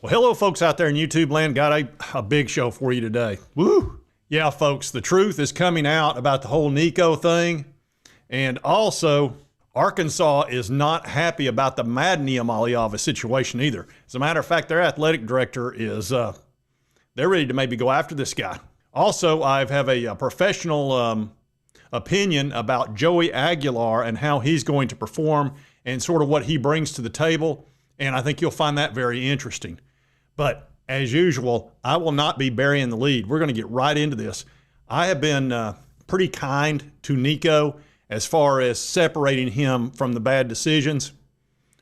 Well, hello, folks out there in YouTube land. Got a big show for you today. Woo! Yeah, folks, the truth is coming out about the whole Nico thing. And also, Arkansas is not happy about the Iamaleava situation either. As a matter of fact, their athletic director is, they're ready to maybe go after this guy. Also, I have a professional opinion about Joey Aguilar and how he's going to perform and sort of what he brings to the table. And I think you'll find that very interesting. But as usual, I will not be burying the lead. We're going to get right into this. I have been pretty kind to Nico as far as separating him from the bad decisions,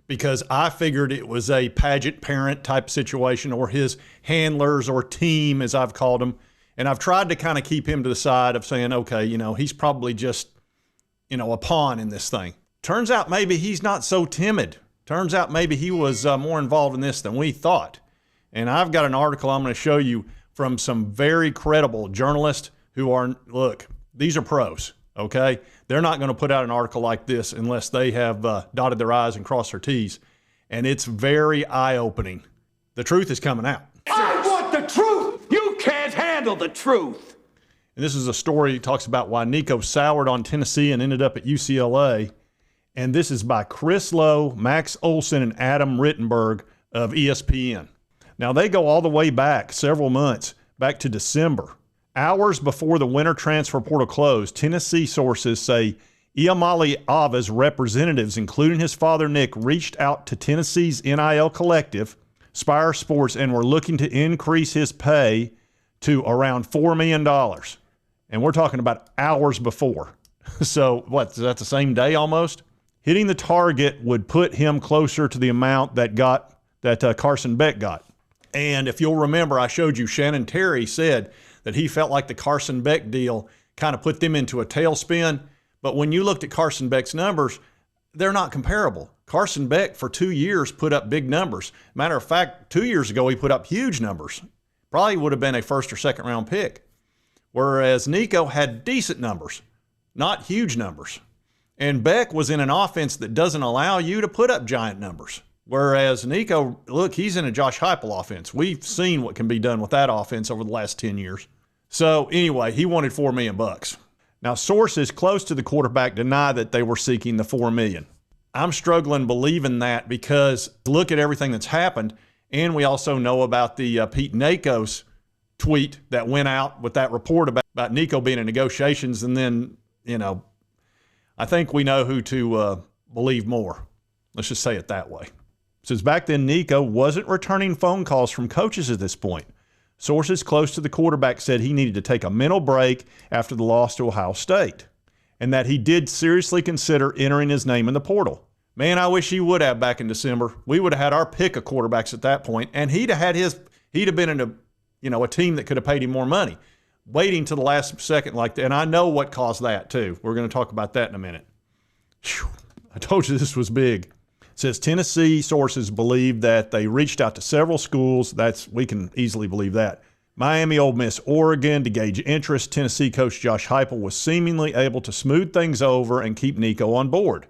because I figured it was a pageant parent type situation, or his handlers or team, as I've called them. And I've tried to kind of keep him to the side of saying, okay, you know, he's probably just, you know, a pawn in this thing. Turns out maybe he's not so timid. Turns out maybe he was more involved in this than we thought. And I've got an article I'm going to show you from some very credible journalists who are, look, these are pros, okay? They're not going to put out an article like this unless they have dotted their I's and crossed their T's. And it's very eye-opening. The truth is coming out. I want the truth! You can't handle the truth! And this is a story that talks about why Nico soured on Tennessee and ended up at UCLA. And this is by Chris Lowe, Max Olson, and Adam Rittenberg of ESPN. Now, they go all the way back several months, back to December. Hours before the winter transfer portal closed, Tennessee sources say Iamaleava's representatives, including his father Nick, reached out to Tennessee's NIL collective, Spire Sports, and were looking to increase his pay to around $4 million. And we're talking about hours before. So, what, is that the same day almost? Hitting the target would put him closer to the amount that Carson Beck got. And if you'll remember, I showed you Shannon Terry said that he felt like the Carson Beck deal kind of put them into a tailspin. But when you looked at Carson Beck's numbers, they're not comparable. Carson Beck for 2 years put up big numbers. Matter of fact, 2 years ago, he put up huge numbers. Probably would have been a first or second round pick. Whereas Nico had decent numbers, not huge numbers. And Beck was in an offense that doesn't allow you to put up giant numbers. Whereas Nico, look, he's in a Josh Hypel offense. We've seen what can be done with that offense over the last 10 years. So anyway, he wanted $4 million. Now, sources close to the quarterback deny that they were seeking the $4 million. I'm struggling believing that, because look at everything that's happened. And we also know about the Pete Nicos tweet that went out with that report about Nico being in negotiations. And then, you know, I think we know who to believe more. Let's just say it that way. Since back then, Nico wasn't returning phone calls from coaches at this point. Sources close to the quarterback said he needed to take a mental break after the loss to Ohio State, and that he did seriously consider entering his name in the portal. Man, I wish he would have back in December. We would have had our pick of quarterbacks at that point, and he'd have been in a team that could have paid him more money. Waiting to the last second like that, and I know what caused that too. We're going to talk about that in a minute. Whew, I told you this was big. It says Tennessee sources believe that they reached out to several schools. We can easily believe that. Miami, Ole Miss, Oregon to gauge interest. Tennessee coach Josh Hypel was seemingly able to smooth things over and keep Nico on board.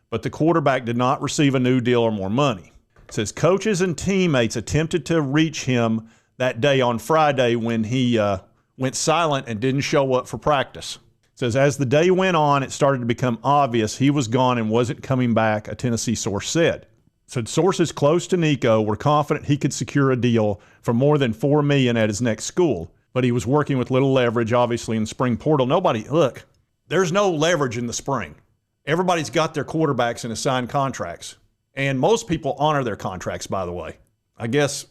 But the quarterback did not receive a new deal or more money. It says coaches and teammates attempted to reach him that day on Friday when he went silent and didn't show up for practice. It says as the day went on, it started to become obvious he was gone and wasn't coming back, a Tennessee source said. So sources close to Nico were confident he could secure a deal for more than $4 million at his next school, but he was working with little leverage, obviously, in the spring portal. Look, there's no leverage in the spring. Everybody's got their quarterbacks in assigned contracts, and most people honor their contracts, by the way. I guess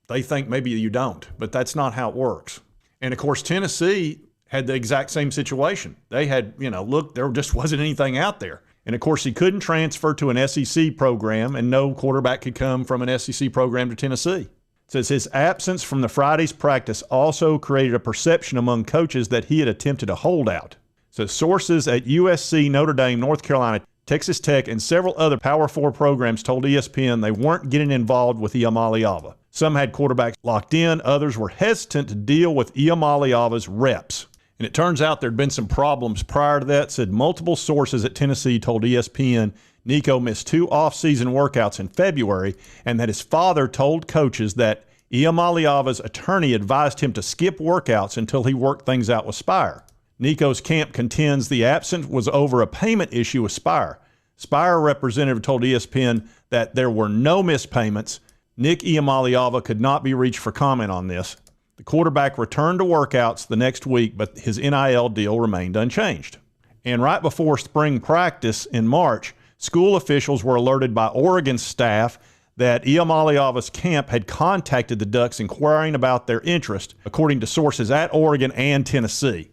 they think maybe you don't, but that's not how it works. And, of course, Tennessee had the exact same situation. They had, look, there just wasn't anything out there. And, of course, he couldn't transfer to an SEC program, and no quarterback could come from an SEC program to Tennessee. It says his absence from the Friday's practice also created a perception among coaches that he had attempted a holdout. So sources at USC, Notre Dame, North Carolina, Texas Tech, and several other Power 4 programs told ESPN they weren't getting involved with Iamaleava. Some had quarterbacks locked in. Others were hesitant to deal with Iamaleava's reps. And it turns out there'd been some problems prior to that, said multiple sources at Tennessee told ESPN Nico missed 2 off-season workouts in February and that his father told coaches that Iamaleava's attorney advised him to skip workouts until he worked things out with Spire. Nico's camp contends the absence was over a payment issue with Spire. Spire representative told ESPN that there were no missed payments. Nick Iamaleava could not be reached for comment on this. The quarterback returned to workouts the next week, but his NIL deal remained unchanged. And right before spring practice in March, school officials were alerted by Oregon staff that Iamaleava's camp had contacted the Ducks inquiring about their interest, according to sources at Oregon and Tennessee.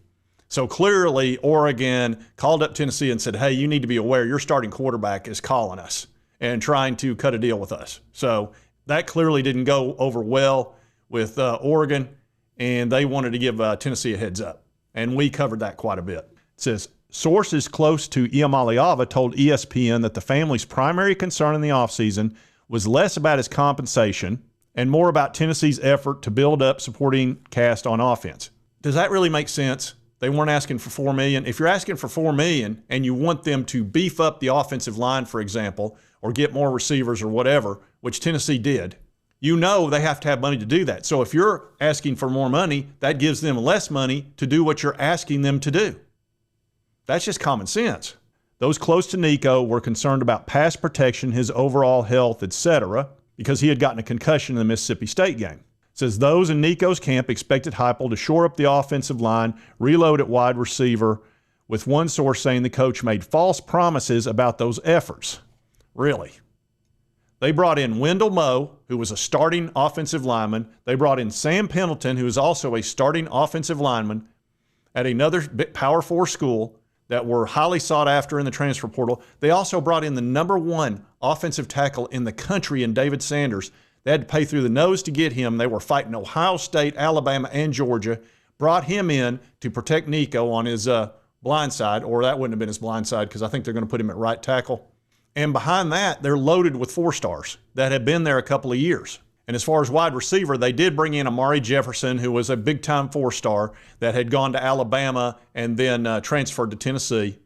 So clearly, Oregon called up Tennessee and said, hey, you need to be aware your starting quarterback is calling us and trying to cut a deal with us. So that clearly didn't go over well with Oregon, and they wanted to give Tennessee a heads up. And we covered that quite a bit. It says, sources close to Iamaleava told ESPN that the family's primary concern in the offseason was less about his compensation and more about Tennessee's effort to build up supporting cast on offense. Does that really make sense? They weren't asking for $4 million. If you're asking for $4 million and you want them to beef up the offensive line, for example, or get more receivers or whatever, which Tennessee did, you know they have to have money to do that. So if you're asking for more money, that gives them less money to do what you're asking them to do. That's just common sense. Those close to Nico were concerned about pass protection, his overall health, etc., because he had gotten a concussion in the Mississippi State game. It says those in Nico's camp expected Hypel to shore up the offensive line, reload at wide receiver, with one source saying the coach made false promises about those efforts. Really? They brought in Wendell Moe, who was a starting offensive lineman. They brought in Sam Pendleton, who is also a starting offensive lineman at another Power 4 school that were highly sought after in the transfer portal. They also brought in the #1 offensive tackle in the country in David Sanders. They had to pay through the nose to get him. They were fighting Ohio State, Alabama, and Georgia. Brought him in to protect Nico on his blind side, or that wouldn't have been his blind side because I think they're going to put him at right tackle. And behind that, they're loaded with 4-stars that have been there a couple of years. And as far as wide receiver, they did bring in Amari Jefferson, who was a big-time 4-star that had gone to Alabama and then transferred to Tennessee.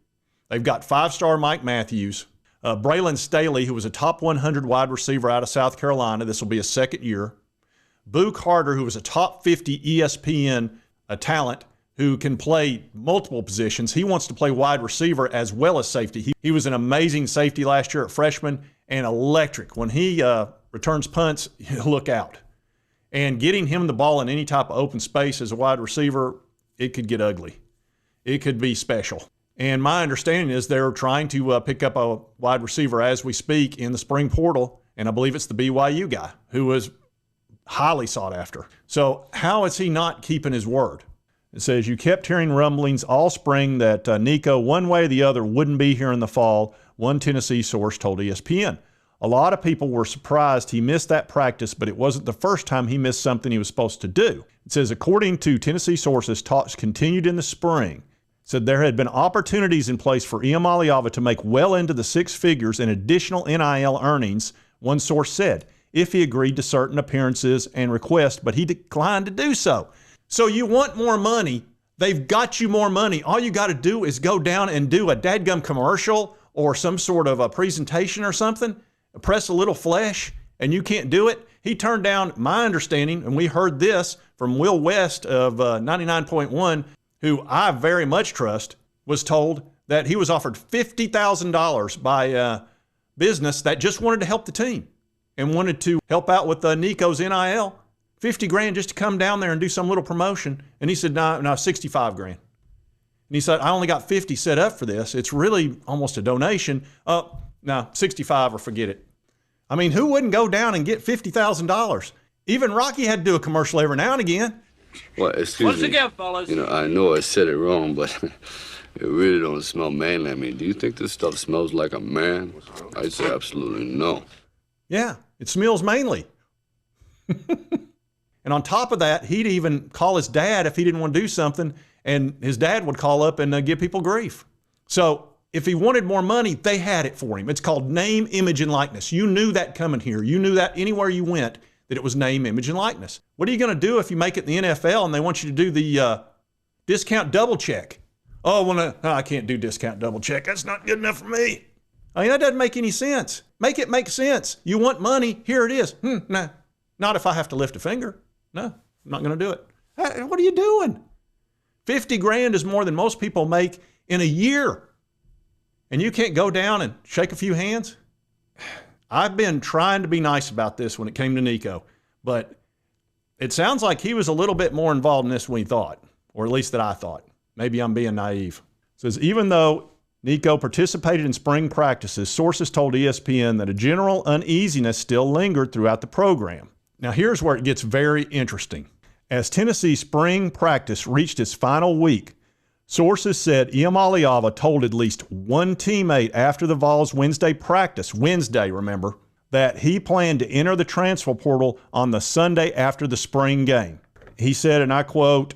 They've got 5-star Mike Matthews. Braylon Staley, who was a top 100 wide receiver out of South Carolina. This will be his second year. Boo Carter, who was a top 50 ESPN talent, who can play multiple positions. He wants to play wide receiver as well as safety. He was an amazing safety last year at freshman and electric. When he returns punts, look out. And getting him the ball in any type of open space as a wide receiver, it could get ugly. It could be special. And my understanding is they're trying to pick up a wide receiver as we speak in the spring portal, and I believe it's the BYU guy who was highly sought after. So how is he not keeping his word? It says, you kept hearing rumblings all spring that Nico, one way or the other, wouldn't be here in the fall, one Tennessee source told ESPN. A lot of people were surprised he missed that practice, but it wasn't the first time he missed something he was supposed to do. It says, according to Tennessee sources, talks continued in the spring. It said there had been opportunities in place for Iamaleava to make well into the 6 figures in additional NIL earnings, one source said, if he agreed to certain appearances and requests, but he declined to do so. So you want more money, they've got you more money. All you got to do is go down and do a dadgum commercial or some sort of a presentation or something, press a little flesh, and you can't do it. He turned down, my understanding, and we heard this from Will West of 99.1, who I very much trust, was told that he was offered $50,000 by a business that just wanted to help the team and wanted to help out with Nico's NIL. $50,000 just to come down there and do some little promotion. And he said, no, $65,000. And he said, I only got 50 set up for this. It's really almost a donation. No, 65 or forget it. I mean, who wouldn't go down and get $50,000? Even Rocky had to do a commercial every now and again. Well, excuse me. What's the gift, fellas? You know, I know I said it wrong, but it really don't smell manly. I mean, do you think this stuff smells like a man? I'd say absolutely no. Yeah, it smells manly. And on top of that, he'd even call his dad if he didn't want to do something, and his dad would call up and give people grief. So if he wanted more money, they had it for him. It's called name, image, and likeness. You knew that coming here. You knew that anywhere you went, that it was name, image, and likeness. What are you going to do if you make it in the NFL and they want you to do the discount double check? Oh, well, no, I can't do discount double check. That's not good enough for me. I mean, that doesn't make any sense. Make it make sense. You want money, here it is. Nah, not if I have to lift a finger. No, I'm not going to do it. What are you doing? 50 grand is more than most people make in a year. And you can't go down and shake a few hands? I've been trying to be nice about this when it came to Nico, but it sounds like he was a little bit more involved in this than we thought, or at least that I thought. Maybe I'm being naive. It says, even though Nico participated in spring practices, sources told ESPN that a general uneasiness still lingered throughout the program. Now here's where it gets very interesting. As Tennessee's spring practice reached its final week, sources said Iamaleava told at least one teammate after the Vols Wednesday practice, remember, that he planned to enter the transfer portal on the Sunday after the spring game. He said, and I quote,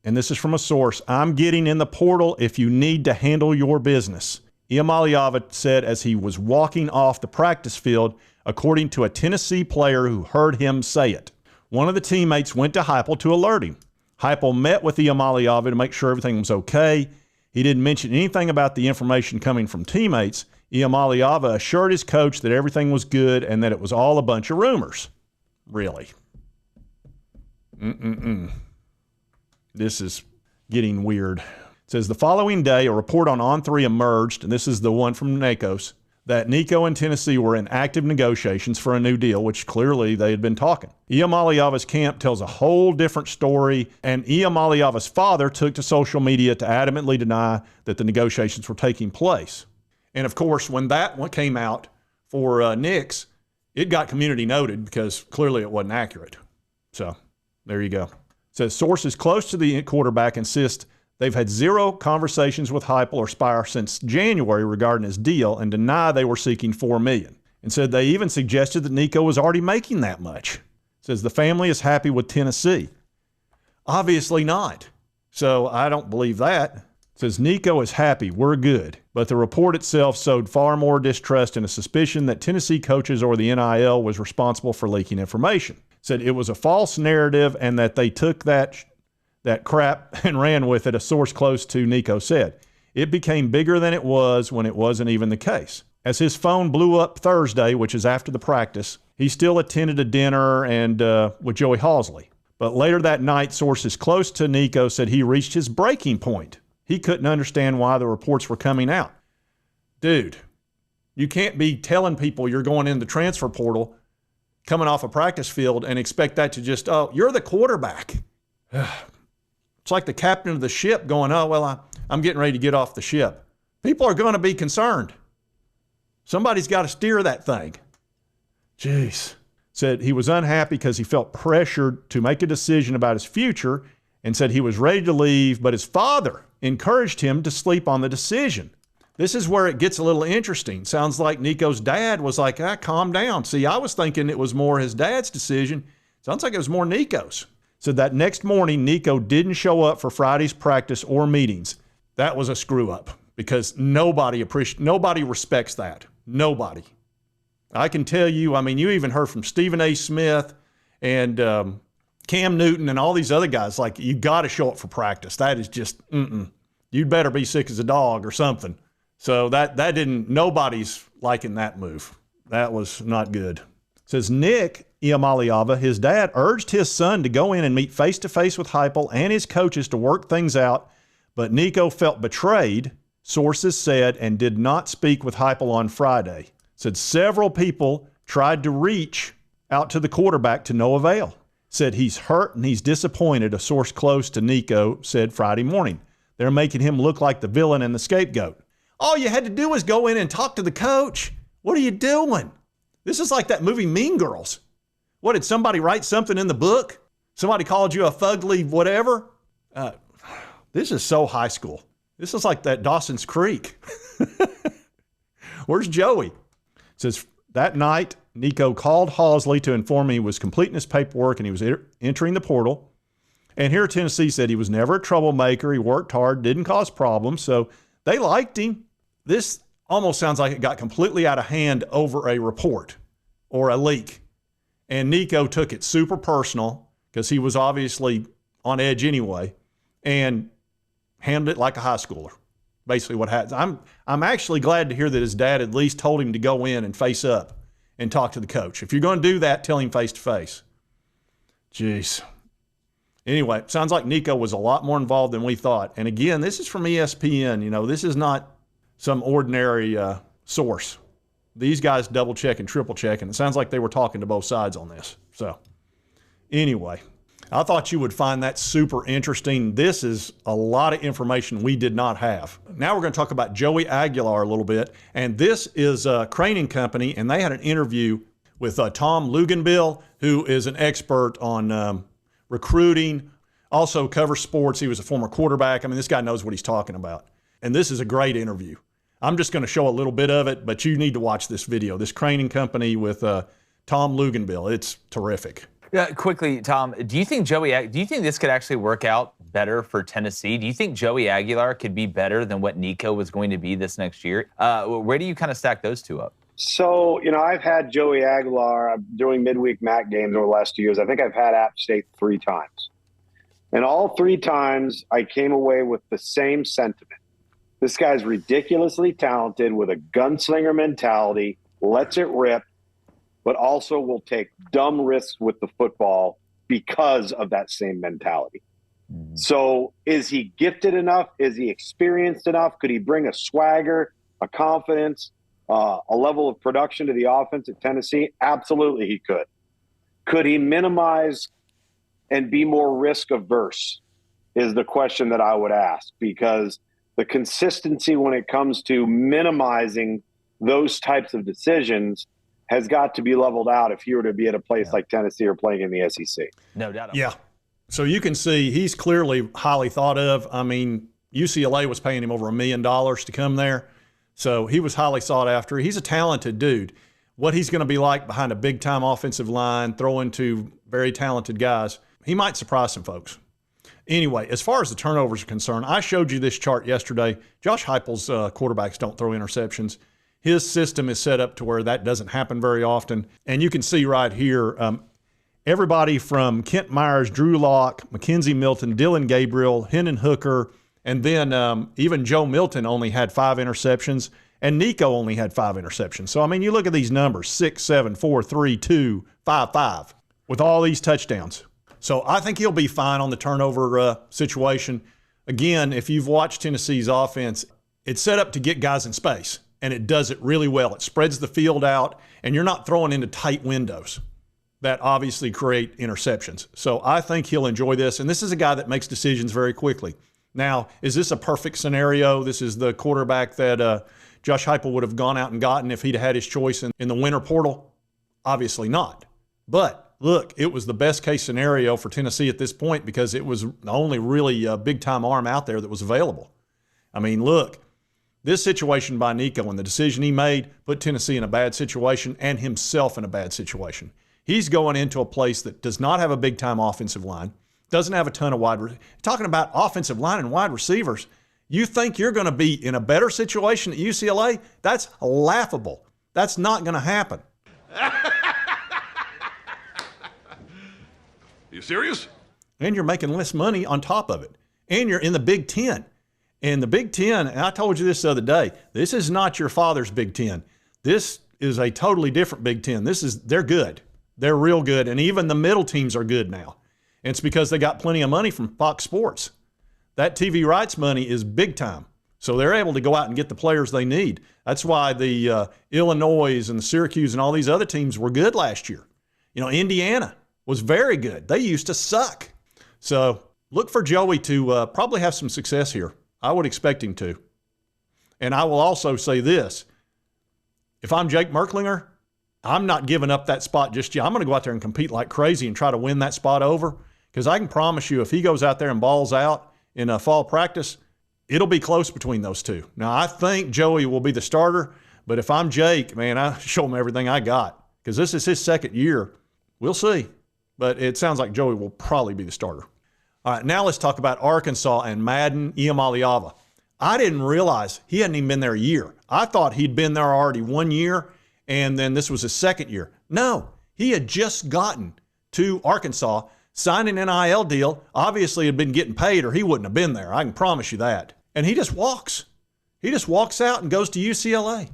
and this is from a source, "I'm getting in the portal if you need to handle your business." Iamaleava said as he was walking off the practice field, according to a Tennessee player who heard him say it. One of the teammates went to Hypel to alert him. Hypel met with Iamaleava to make sure everything was okay. He didn't mention anything about the information coming from teammates. Iamaleava assured his coach that everything was good and that it was all a bunch of rumors. Really? This is getting weird. It says the following day, a report on On3 emerged, and this is the one from Nicos, that Nico and Tennessee were in active negotiations for a new deal, which clearly they had been talking. Iamaleava's camp tells a whole different story, and Iamaleava's father took to social media to adamantly deny that the negotiations were taking place. And of course, when that one came out for Nicks, it got community noted because clearly it wasn't accurate. So there you go. It says sources close to the quarterback insist they've had zero conversations with Hypel or Spire since January regarding his deal and deny they were seeking $4 million. And said they even suggested that Nico was already making that much. It says the family is happy with Tennessee. Obviously not. So I don't believe that. It says Nico is happy, we're good. But the report itself sowed far more distrust and a suspicion that Tennessee coaches or the NIL was responsible for leaking information. It said it was a false narrative and that they took that crap and ran with it, a source close to Nico said. It became bigger than it was when it wasn't even the case. As his phone blew up Thursday, which is after the practice, he still attended a dinner and with Joey Halsley. But later that night, sources close to Nico said he reached his breaking point. He couldn't understand why the reports were coming out. Dude, you can't be telling people you're going in the transfer portal, coming off a practice field, and expect that to just, oh, you're the quarterback. It's like the captain of the ship going, oh, well, I'm getting ready to get off the ship. People are going to be concerned. Somebody's got to steer that thing. Jeez. Said he was unhappy because he felt pressured to make a decision about his future and said he was ready to leave, but his father encouraged him to sleep on the decision. This is where it gets a little interesting. Sounds like Nico's dad was like, calm down. See, I was thinking it was more his dad's decision. Sounds like it was more Nico's. So that next morning, Nico didn't show up for Friday's practice or meetings. That was a screw up because nobody respects that. Nobody. I can tell you, I mean, you even heard from Stephen A. Smith and Cam Newton and all these other guys, like, you got to show up for practice. That is just, you'd better be sick as a dog or something. So nobody's liking that move. That was not good. It says Nick Iamaleava, his dad, urged his son to go in and meet face-to-face with Hypel and his coaches to work things out, but Nico felt betrayed, sources said, and did not speak with Hypel on Friday. Said several people tried to reach out to the quarterback to no avail. Said he's hurt and he's disappointed, a source close to Nico said Friday morning. They're making him look like the villain and the scapegoat. All you had to do was go in and talk to the coach. What are you doing? This is like that movie Mean Girls. What, did somebody write something in the book? Somebody called you a fugly whatever? This is so high school. This is like that Dawson's Creek. Where's Joey? It says that night, Nico called Halsley to inform him he was completing his paperwork and he was entering the portal. And here Tennessee said he was never a troublemaker. He worked hard, didn't cause problems. So they liked him. This almost sounds like it got completely out of hand over a report or a leak. And Nico took it super personal because he was obviously on edge anyway and handled it like a high schooler. basically what happens. I'm actually glad to hear that his dad at least told him to go in and face up and talk to the coach. If you're going to do that, tell him face to face. Jeez. Anyway, sounds like Nico was a lot more involved than we thought. And again, this is from ESPN. You know, this is not some ordinary source. These guys double check and triple check, and it sounds like they were talking to both sides on this. So anyway, I thought you would find that super interesting. This is a lot of information we did not have. Now we're going to talk about Joey Aguilar a little bit. And this is a craning company, and they had an interview with Tom Luganbill, who is an expert on recruiting, also covers sports. He was a former quarterback. I mean, this guy knows what he's talking about. And this is a great interview. I'm just going to show a little bit of it, but you need to watch this video. This craning company with Tom Luganbill. It's terrific. Yeah, quickly, Tom, do you think this could actually work out better for Tennessee? Do you think Joey Aguilar could be better than what Nico was going to be this next year? Where do you kind of stack those two up? So, I've had Joey Aguilar doing midweek MAC games over the last 2 years. I think I've had App State 3 times. And all 3 times I came away with the same sentiment. This guy's ridiculously talented with a gunslinger mentality, lets it rip, but also will take dumb risks with the football because of that same mentality. Mm-hmm. So is he gifted enough? Is he experienced enough? Could he bring a swagger, a confidence, a level of production to the offense at Tennessee? Absolutely he could. Could he minimize and be more risk averse is the question that I would ask, because the consistency when it comes to minimizing those types of decisions has got to be leveled out if you were to be at a place like Tennessee or playing in the SEC. No doubt. Yeah. So you can see he's clearly highly thought of. I mean, UCLA was paying him over $1 million to come there. So he was highly sought after. He's a talented dude. What he's going to be like behind a big-time offensive line, throwing to very talented guys, he might surprise some folks. Anyway, as far as the turnovers are concerned, I showed you this chart yesterday. Josh Hypel's quarterbacks don't throw interceptions. His system is set up to where that doesn't happen very often. And you can see right here, everybody from Kent Myers, Drew Lock, Mackenzie Milton, Dylan Gabriel, Hendon Hooker, and then even Joe Milton only had 5 interceptions, and Nico only had 5 interceptions. So, I mean, you look at these numbers, 6, 7, 4, 3, 2, 5, 5, with all these touchdowns. So I think he'll be fine on the turnover situation. Again, if you've watched Tennessee's offense, it's set up to get guys in space, and it does it really well. It spreads the field out, and you're not throwing into tight windows that obviously create interceptions. So I think he'll enjoy this, and this is a guy that makes decisions very quickly. Now, is this a perfect scenario? This is the quarterback that Josh Hypel would have gone out and gotten if he'd had his choice in the winter portal? Obviously not. But look, it was the best case scenario for Tennessee at this point because it was the only really big-time arm out there that was available. I mean, look, this situation by Nico and the decision he made put Tennessee in a bad situation and himself in a bad situation. He's going into a place that does not have a big-time offensive line, doesn't have a ton of talking about offensive line and wide receivers. You think you're going to be in a better situation at UCLA? That's laughable. That's not going to happen. You serious? And you're making less money on top of it. And you're in the Big Ten. And the Big Ten, and I told you this the other day, this is not your father's Big Ten. This is a totally different Big Ten. They're good. They're real good. And even the middle teams are good now. And it's because they got plenty of money from Fox Sports. That TV rights money is big time. So they're able to go out and get the players they need. That's why the Illinois and the Syracuse and all these other teams were good last year. You know, Indiana was very good. They used to suck. So look for Joey to probably have some success here. I would expect him to. And I will also say this. If I'm Jake Merklinger, I'm not giving up that spot just yet. I'm going to go out there and compete like crazy and try to win that spot over, because I can promise you if he goes out there and balls out in a fall practice, it'll be close between those two. Now, I think Joey will be the starter, but if I'm Jake, man, I show him everything I got because this is his second year. We'll see. But it sounds like Joey will probably be the starter. All right, now let's talk about Arkansas and Madden Iamaleava. I didn't realize he hadn't even been there a year. I thought he'd been there already 1 year, and then this was his second year. No, he had just gotten to Arkansas, signed an NIL deal, obviously had been getting paid or he wouldn't have been there. I can promise you that. And he just walks. He just walks out and goes to UCLA.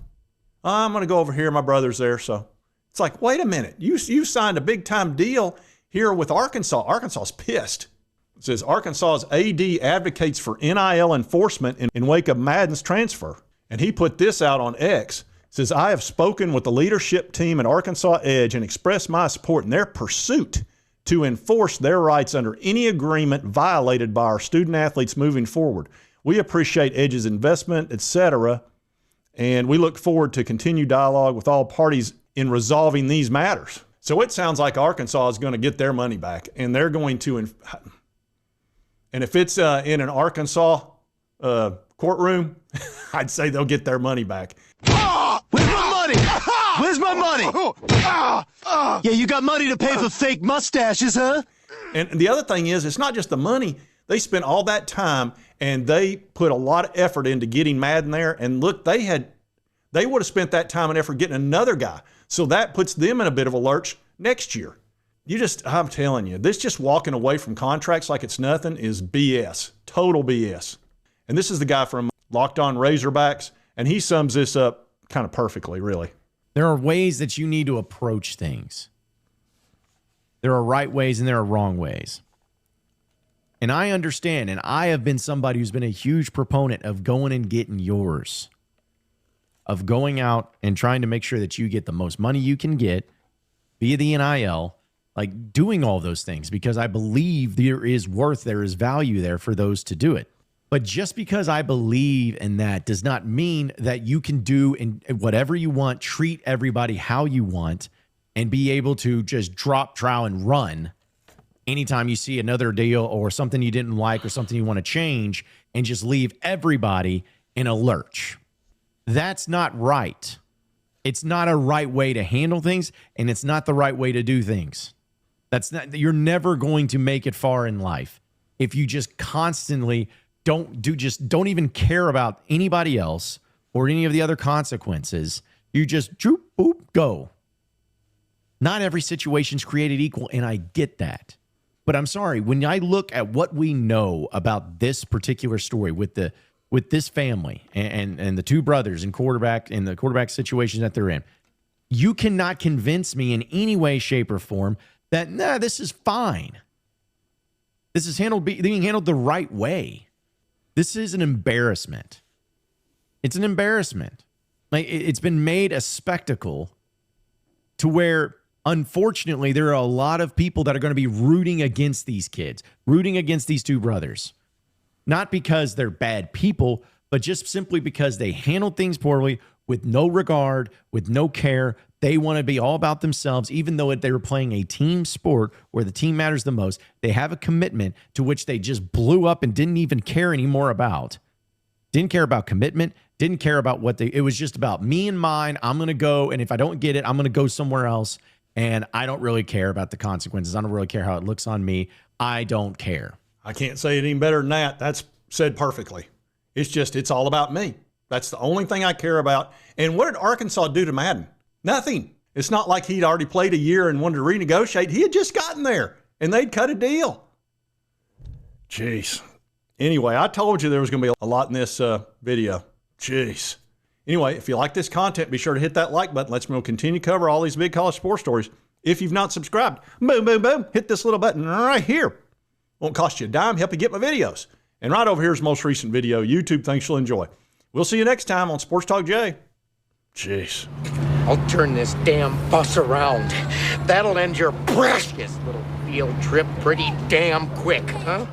I'm going to go over here. My brother's there. So it's like, wait a minute. You signed a big-time deal here with Arkansas. Arkansas's pissed. It says Arkansas's AD advocates for NIL enforcement in wake of Madden's transfer. And he put this out on X. It says, I have spoken with the leadership team at Arkansas Edge and expressed my support in their pursuit to enforce their rights under any agreement violated by our student athletes moving forward. We appreciate Edge's investment, etc., and we look forward to continued dialogue with all parties in resolving these matters. So it sounds like Arkansas is going to get their money back, and they're going to, and if it's in an Arkansas courtroom, I'd say they'll get their money back. Where's my money? Where's my money? Yeah, you got money to pay for fake mustaches, huh? And the other thing is, it's not just the money. They spent all that time, and they put a lot of effort into getting Madden there. And look, they would have spent that time and effort getting another guy. So that puts them in a bit of a lurch next year. I'm telling you, this just walking away from contracts like it's nothing is BS, total BS. And this is the guy from Locked On Razorbacks, and he sums this up kind of perfectly, really. There are ways that you need to approach things. There are right ways and there are wrong ways. And I understand, and I have been somebody who's been a huge proponent of going and getting yours, of going out and trying to make sure that you get the most money you can get via the NIL, like doing all those things, because I believe there is value there for those to do it. But just because I believe in that does not mean that you can do whatever you want, treat everybody how you want, and be able to just drop trowel and run anytime you see another deal or something you didn't like or something you want to change and just leave everybody in a lurch. That's not right. It's not a right way to handle things, and it's not the right way to do things. You're never going to make it far in life if you just constantly don't even care about anybody else or any of the other consequences. You just droop, boop, go. Not every situation's created equal, and I get that. But I'm sorry, when I look at what we know about this particular story with this family and the two brothers and the quarterback situations that they're in, you cannot convince me in any way, shape, or form that this is fine. This is being handled the right way. This is an embarrassment. It's an embarrassment. Like, it's been made a spectacle to where, unfortunately, there are a lot of people that are going to be rooting against these kids, rooting against these two brothers. Not because they're bad people, but just simply because they handled things poorly, with no regard, with no care. They want to be all about themselves, even though they were playing a team sport where the team matters the most. They have a commitment to which they just blew up and didn't even care anymore about. Didn't care about commitment, didn't care about it was just about me and mine. I'm going to go, and if I don't get it, I'm going to go somewhere else. And I don't really care about the consequences. I don't really care how it looks on me. I don't care. I can't say it any better than that. That's said perfectly. It's all about me. That's the only thing I care about. And what did Arkansas do to Madden? Nothing. It's not like he'd already played a year and wanted to renegotiate. He had just gotten there, and they'd cut a deal. Jeez. Anyway, I told you there was going to be a lot in this video. Jeez. Anyway, if you like this content, be sure to hit that like button. Let's continue to cover all these big college sports stories. If you've not subscribed, boom, boom, boom, hit this little button right here. Won't cost you a dime, help you get my videos. And right over here is the most recent video. YouTube thinks you'll enjoy. We'll see you next time on Sports Talk Jay. Jeez. I'll turn this damn bus around. That'll end your precious little field trip pretty damn quick, huh?